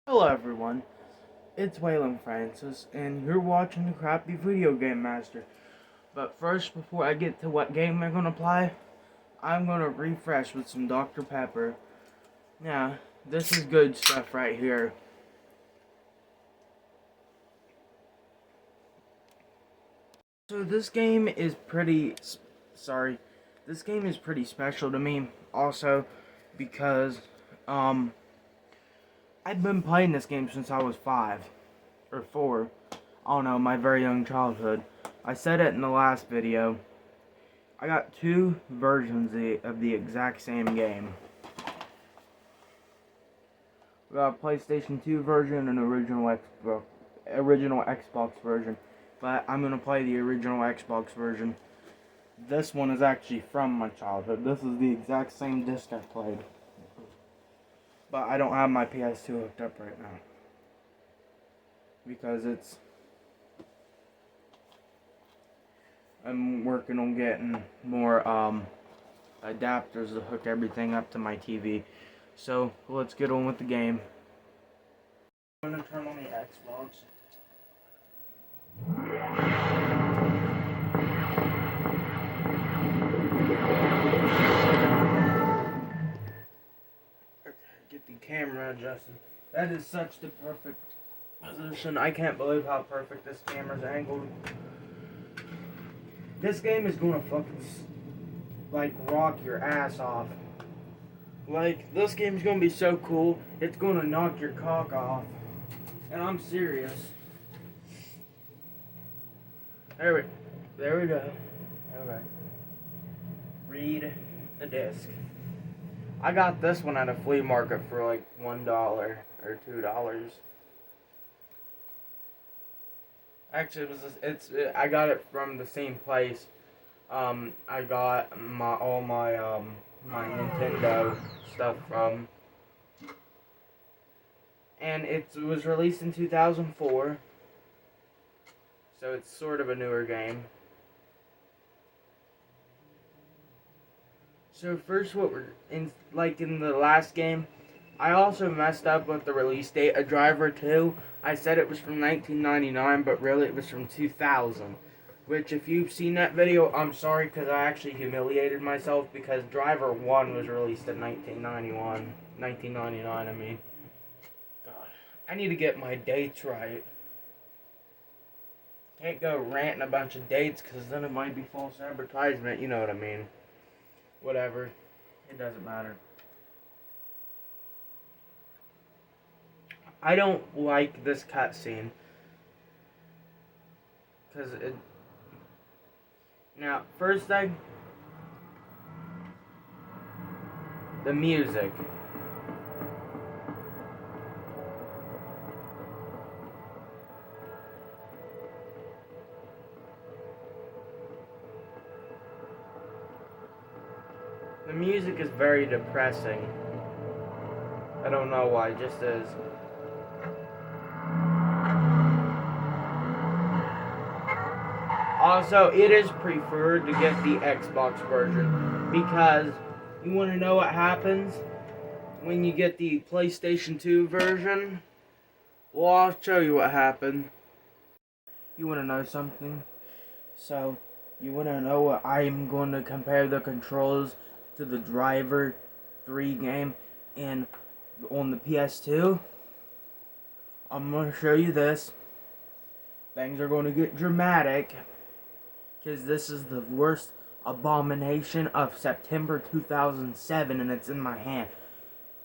Hello everyone, it's Waylon Francis, and you're watching the Crappy Video Game Master. But first, before I get to what game I'm going to play, I'm going to refresh with some Dr. Pepper. Now, this is good stuff right here. So this game is pretty special to me, also, because, I've been playing this game since I was 5, or 4, I don't know, my very young childhood. I said it in the last video. I got two versions of the exact same game. We got a PlayStation 2 version and original Xbox version. But I'm gonna play the original Xbox version. This one is actually from my childhood. This is the exact same disc I played. But I don't have my PS2 hooked up right now. Because I'm working on getting more adapters to hook everything up to my TV. So let's get on with the game. I'm gonna turn on the Xbox. Okay, get the camera adjusted. That is such the perfect position. I can't believe how perfect this camera's angled. This game is gonna fucking like rock your ass off. Like, this game's gonna be so cool, it's gonna knock your cock off. And I'm serious. There we go. Okay. Read the disc. I got this one at a flea market for like $1 or $2. Actually, I got it from the same place. I got all my Nintendo stuff from, and it was released in 2004, so it's sort of a newer game. So first, what we're in, like in the last game, I also messed up with the release date of driv3r. I said it was from 1999, but really it was from 2000. Which, if you've seen that video, I'm sorry, because I actually humiliated myself, because driv3r was released in 1999, I mean. God, I need to get my dates right. Can't go ranting a bunch of dates, because then it might be false advertisement, you know what I mean. Whatever. It doesn't matter. I don't like this cutscene. Because it... Now, first thing, the music. The music is very depressing. I don't know why, it just is. Also, it is preferred to get the Xbox version, because you want to know what happens when you get the PlayStation 2 version? Well, I'll show you what happened. You want to know something? So, you want to know what I'm going to compare the controls to the driv3r game on the PS2? I'm going to show you this. Things are going to get dramatic, because this is the worst abomination of September 2007, and it's in my hand.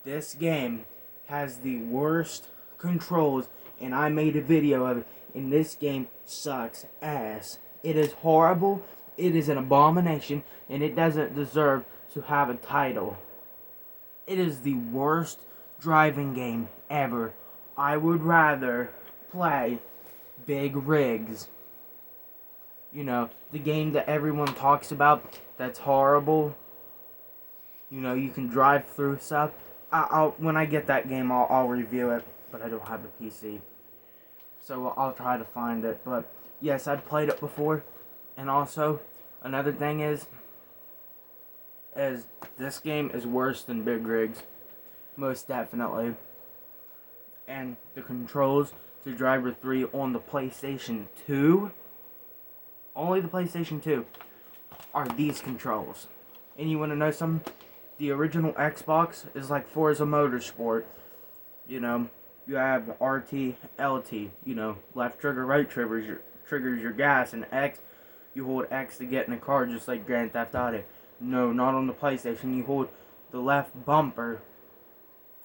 This game has the worst controls, and I made a video of it, and this game sucks ass. It is horrible, it is an abomination, and it doesn't deserve to have a title. It is the worst driving game ever. I would rather play Big Rigs. You know, the game that everyone talks about that's horrible. You know, you can drive through stuff. When I get that game, I'll review it, but I don't have a PC. So I'll try to find it. But yes, I've played it before. And also, another thing is this game is worse than Big Rigs. Most definitely. And and the controls to driv3r on the PlayStation 2, only the PlayStation 2, are these controls. And you want to know something? The original Xbox is like Forza Motorsport. You know, you have RT, LT, you know, left trigger, right triggers your gas, and X, you hold X to get in the car just like Grand Theft Auto. No, not on the PlayStation. You hold the left bumper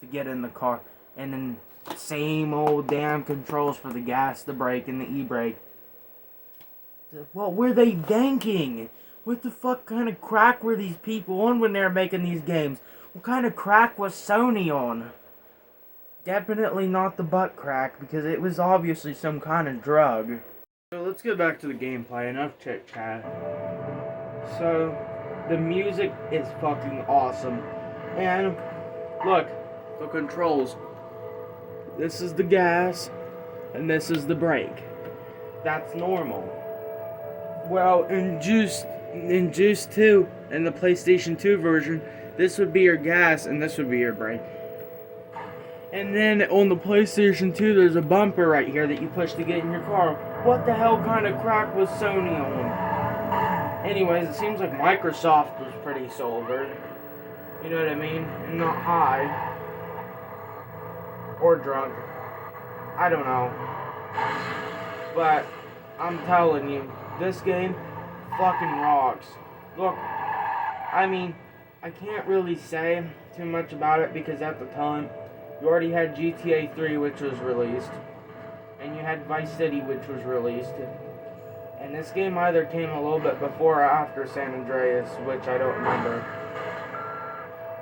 to get in the car, and then same old damn controls for the gas, the brake, and the e-brake. What were they thinking? What the fuck kind of crack were these people on when they were making these games? What kind of crack was Sony on? Definitely not the butt crack, because it was obviously some kind of drug. So let's get back to the gameplay. Enough chit chat. So the music is fucking awesome. And look, the controls. This is the gas, and this is the brake. That's normal. Well, in Juice 2, in the PlayStation 2 version, this would be your gas, and this would be your brake. And then on the PlayStation 2, there's a bumper right here that you push to get in your car. What the hell kind of crack was Sony on? Anyways, it seems like Microsoft was pretty sober. You know what I mean? And not high. Or drunk. I don't know. But I'm telling you, this game fucking rocks. Look, I mean, I can't really say too much about it because at the time, you already had GTA 3, which was released. And you had Vice City, which was released. And this game either came a little bit before or after San Andreas, which I don't remember.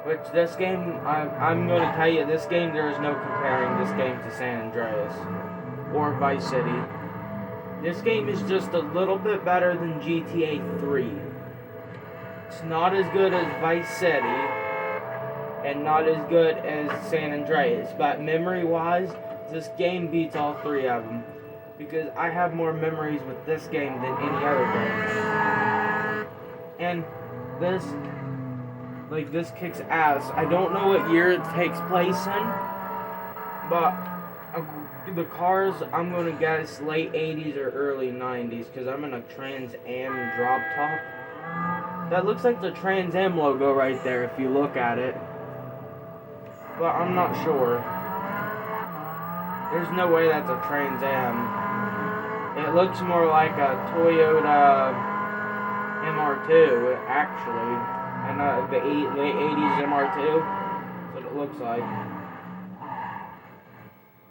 Which this game, I'm going to tell you, this game, there is no comparing this game to San Andreas or Vice City. This game is just a little bit better than GTA 3. It's not as good as Vice City and not as good as San Andreas, but memory-wise, this game beats all three of them. Because I have more memories with this game than any other game. And this kicks ass. I don't know what year it takes place in, but the cars, I'm going to guess late 80s or early 90s, because I'm in a Trans Am drop top. That looks like the Trans Am logo right there if you look at it. But I'm not sure. There's no way that's a Trans Am. It looks more like a Toyota MR2, actually. And the late 80s MR2. That's what it looks like.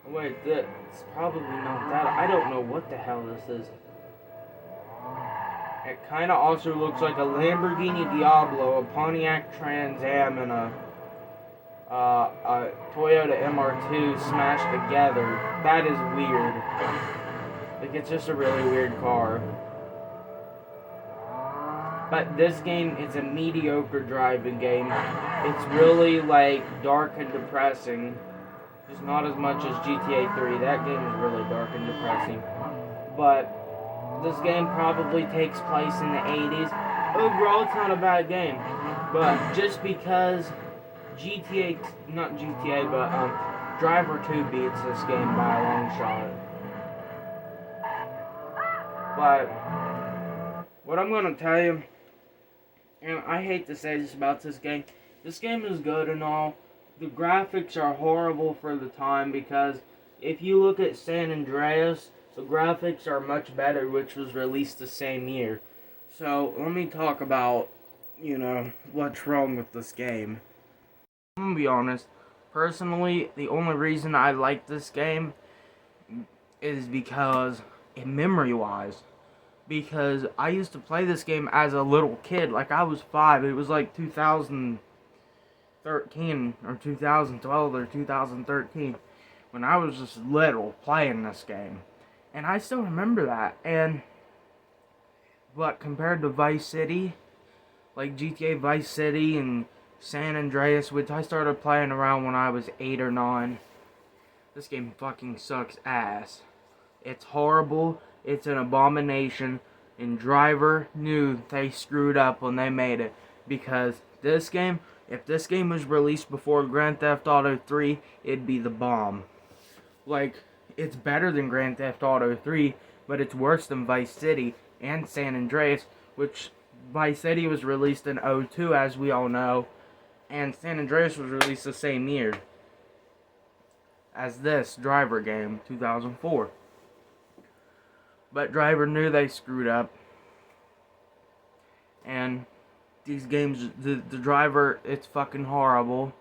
Oh, wait, it's probably not that. I don't know what the hell this is. It kind of also looks like a Lamborghini Diablo, a Pontiac Trans Am, and a Toyota MR2 smashed together. That is weird. Like, it's just a really weird car. But this game is a mediocre driving game. It's really, like, dark and depressing. Just not as much as GTA 3. That game is really dark and depressing. But this game probably takes place in the 80s. Overall, it's not a bad game. But just because driv3r beats this game by a long shot. But what I'm going to tell you, and I hate to say this about this game is good and all. The graphics are horrible for the time, because if you look at San Andreas, the graphics are much better, which was released the same year. So let me talk about, you know, what's wrong with this game. I'm gonna be honest, personally, the only reason I like this game is because, memory-wise, because I used to play this game as a little kid. Like, I was 5. It was like 2013 or 2012 or 2013 when I was just little playing this game. And I still remember that. But compared to Vice City, like GTA Vice City and San Andreas, which I started playing around when I was 8 or 9, this game fucking sucks ass. It's horrible. It's an abomination, and driv3r knew they screwed up when they made it, because this game, if this game was released before Grand Theft Auto 3, it'd be the bomb. like, it's better than Grand Theft Auto 3, but it's worse than Vice City and San Andreas, which Vice City was released in '02, as we all know, and San Andreas was released the same year as this Driver game, 2004. But Driver knew they screwed up, and these games, the Driver, it's fucking horrible.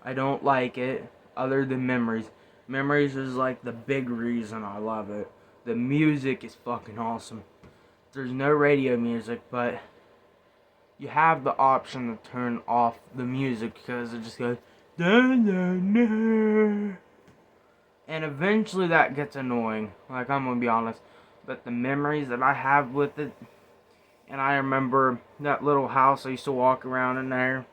I don't like it, other than Memories. Memories is like the big reason I love it. The music is fucking awesome. There's no radio music, but you have the option to turn off the music because it just goes da, da, da. And eventually that gets annoying, like, I'm gonna be honest. But the memories that I have with it, and I remember that little house I used to walk around in there.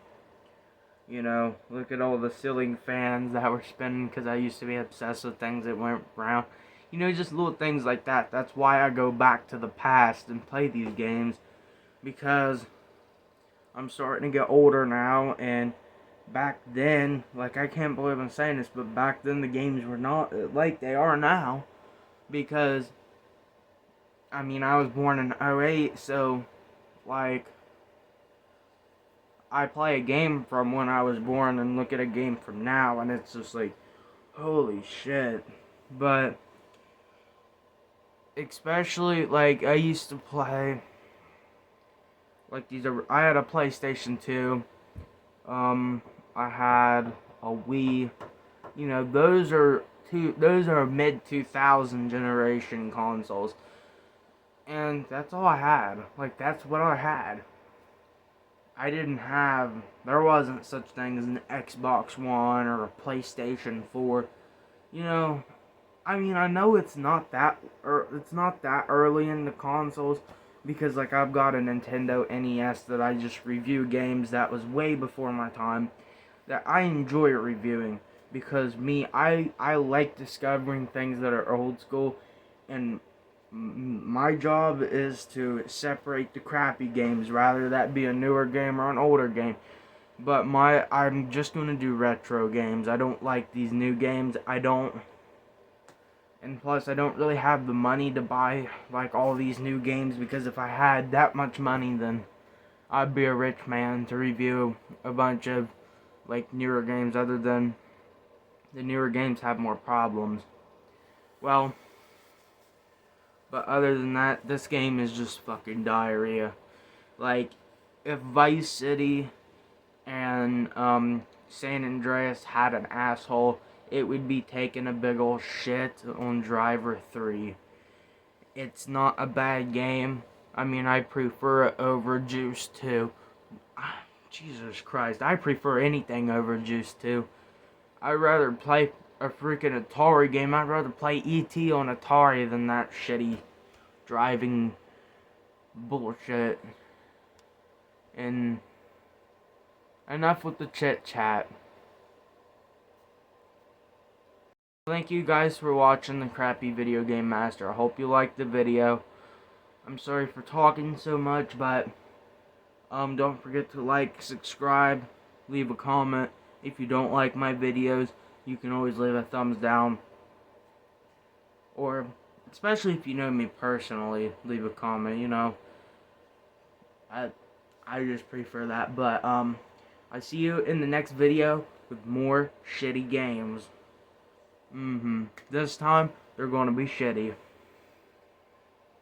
You know, look at all the ceiling fans that were spinning because I used to be obsessed with things that went round. You know, just little things like that. That's why I go back to the past and play these games, because I'm starting to get older now, and back then, like, I can't believe I'm saying this, but back then the games were not like they are now, because, I mean, I was born in '08, so, like, I play a game from when I was born and look at a game from now, and it's just like, holy shit. But, especially, like, I used to play, like, I had a PlayStation 2, I had a Wii, you know, those are mid-2000 generation consoles, and that's all I had. Like, that's what I had. There wasn't such thing as an Xbox One or a PlayStation 4. You know, I mean, I know it's not that early in the consoles, because, like, I've got a Nintendo NES that I just review games that was way before my time, that I enjoy reviewing, because I like discovering things that are old school, and my job is to separate the crappy games, rather that be a newer game or an older game. But I'm just going to do retro games. I don't like these new games. And plus, I don't really have the money to buy, like, all these new games, because if I had that much money, then I'd be a rich man to review a bunch of, like, newer games, other than the newer games have more problems. Well, but other than that, this game is just fucking diarrhea. Like, if Vice City and San Andreas had an asshole, it would be taking a big ol' shit on driv3r. It's not a bad game. I mean, I prefer it over Juice 2. Jesus Christ, I prefer anything over Juice 2. I'd rather play a freaking Atari game. I'd rather play E.T. on Atari than that shitty driving bullshit. And enough with the chit chat. Thank you guys for watching the Crappy Video Game Master. I hope you liked the video. I'm sorry for talking so much, but don't forget to like, subscribe, leave a comment. If you don't like my videos, you can always leave a thumbs down. Or, especially if you know me personally, leave a comment, you know. I just prefer that. But, I see you in the next video with more shitty games. This time, they're gonna be shitty.